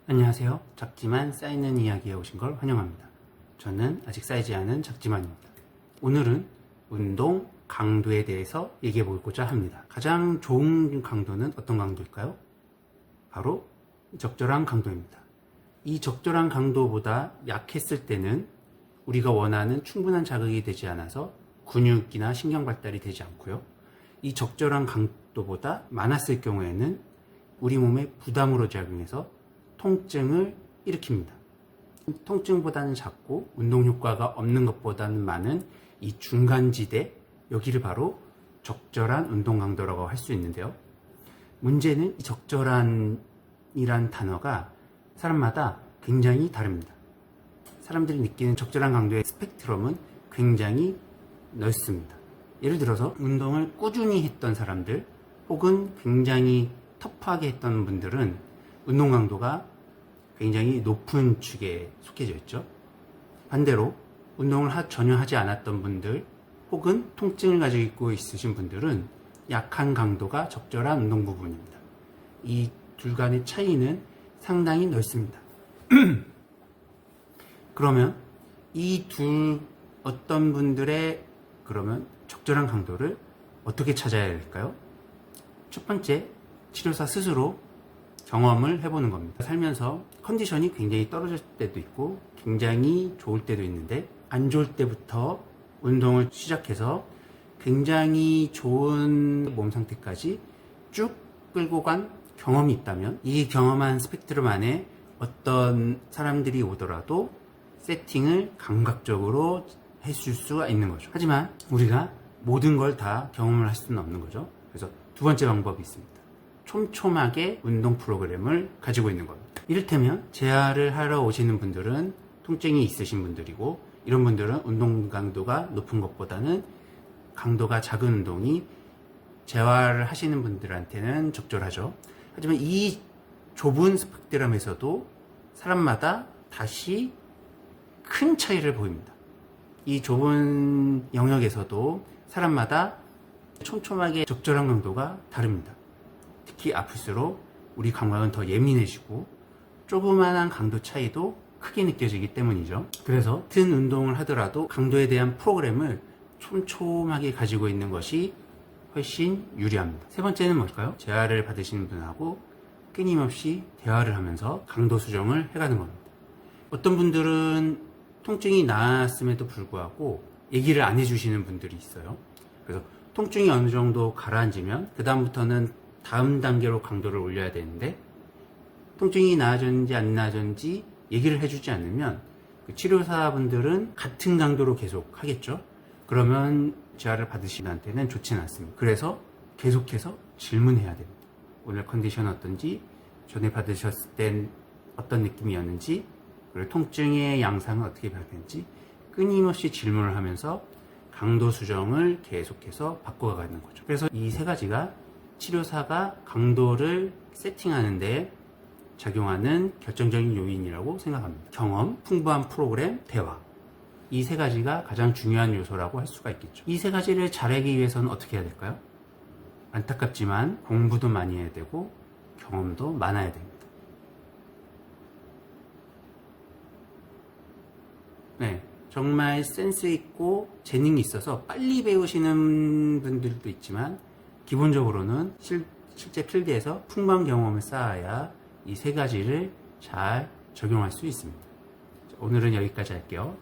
안녕하세요. 작지만 쌓이는 이야기에 오신 걸 환영합니다. 저는 아직 쌓이지 않은 작지만입니다. 오늘은 운동 강도에 대해서 얘기해 보고자 합니다. 가장 좋은 강도는 어떤 강도일까요? 바로 적절한 강도입니다. 이 적절한 강도보다 약했을 때는 우리가 원하는 충분한 자극이 되지 않아서 근육이나 신경 발달이 되지 않고요. 이 적절한 강도보다 많았을 경우에는 우리 몸에 부담으로 작용해서 통증을 일으킵니다. 통증보다는 작고 운동 효과가 없는 것보다는 많은 이 중간지대, 여기를 바로 적절한 운동 강도라고 할 수 있는데요. 문제는 이 적절한이란 단어가 사람마다 굉장히 다릅니다. 사람들이 느끼는 적절한 강도의 스펙트럼은 굉장히 넓습니다. 예를 들어서 운동을 꾸준히 했던 사람들 혹은 굉장히 터프하게 했던 분들은 운동 강도가 굉장히 높은 축에 속해져 있죠. 반대로 운동을 전혀 하지 않았던 분들 혹은 통증을 가지고 있으신 분들은 약한 강도가 적절한 운동 부분입니다. 이 둘 간의 차이는 상당히 넓습니다. 그러면 이 어떤 분들의 그러면 적절한 강도를 어떻게 찾아야 할까요? 첫 번째, 치료사 스스로 경험을 해보는 겁니다. 살면서 컨디션이 굉장히 떨어질 때도 있고 굉장히 좋을 때도 있는데 안 좋을 때부터 운동을 시작해서 굉장히 좋은 몸 상태까지 쭉 끌고 간 경험이 있다면 이 경험한 스펙트럼 안에 어떤 사람들이 오더라도 세팅을 감각적으로 해줄 수가 있는 거죠. 하지만 우리가 모든 걸 다 경험을 할 수는 없는 거죠. 그래서 두 번째 방법이 있습니다. 촘촘하게 운동 프로그램을 가지고 있는 겁니다. 이를테면 재활을 하러 오시는 분들은 통증이 있으신 분들이고 이런 분들은 운동 강도가 높은 것보다는 강도가 작은 운동이 재활을 하시는 분들한테는 적절하죠. 하지만 이 좁은 스펙트럼에서도 사람마다 다시 큰 차이를 보입니다. 이 좁은 영역에서도 사람마다 촘촘하게 적절한 강도가 다릅니다. 특히 아플수록 우리 감각은 더 예민해지고 조그만한 강도 차이도 크게 느껴지기 때문이죠. 그래서 같은 운동을 하더라도 강도에 대한 프로그램을 촘촘하게 가지고 있는 것이 훨씬 유리합니다. 세 번째는 뭘까요? 재활을 받으시는 분하고 끊임없이 대화를 하면서 강도 수정을 해가는 겁니다. 어떤 분들은 통증이 나았음에도 불구하고 얘기를 안 해주시는 분들이 있어요. 그래서 통증이 어느 정도 가라앉으면 그 다음부터는 다음 단계로 강도를 올려야 되는데 통증이 나아졌는지 안 나아졌는지 얘기를 해주지 않으면 그 치료사분들은 같은 강도로 계속 하겠죠. 그러면 재활을 받으시는 한테는 좋지는 않습니다. 그래서 계속해서 질문해야 됩니다. 오늘 컨디션 어떤지, 전에 받으셨을 땐 어떤 느낌이었는지, 그리고 통증의 양상은 어떻게 변했는지 끊임없이 질문을 하면서 강도 수정을 계속해서 바꿔가는 거죠. 그래서 이 세 가지가 치료사가 강도를 세팅하는 데 작용하는 결정적인 요인이라고 생각합니다. 경험, 풍부한 프로그램, 대화. 이 세 가지가 가장 중요한 요소라고 할 수가 있겠죠. 이 세 가지를 잘하기 위해서는 어떻게 해야 될까요? 안타깝지만 공부도 많이 해야 되고 경험도 많아야 됩니다. 네, 정말 센스 있고 재능이 있어서 빨리 배우시는 분들도 있지만 기본적으로는 실제 필드에서 풍부한 경험을 쌓아야 이 세 가지를 잘 적용할 수 있습니다. 오늘은 여기까지 할게요.